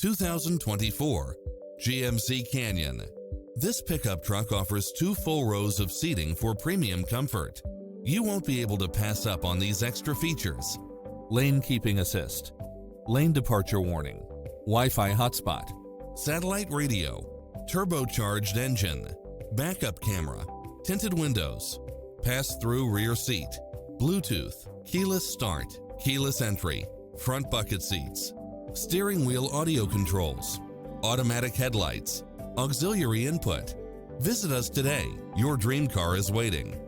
2024 GMC Canyon. This pickup truck offers 2 full rows of seating for premium comfort. You won't be able to pass up on these extra features: lane keeping assist, lane departure warning, Wi-Fi hotspot, satellite radio, turbocharged engine, backup camera, tinted windows, pass-through rear seat, Bluetooth, keyless start, keyless entry, front bucket seats, steering wheel audio controls, automatic headlights, auxiliary input. Visit us today. Your dream car is waiting.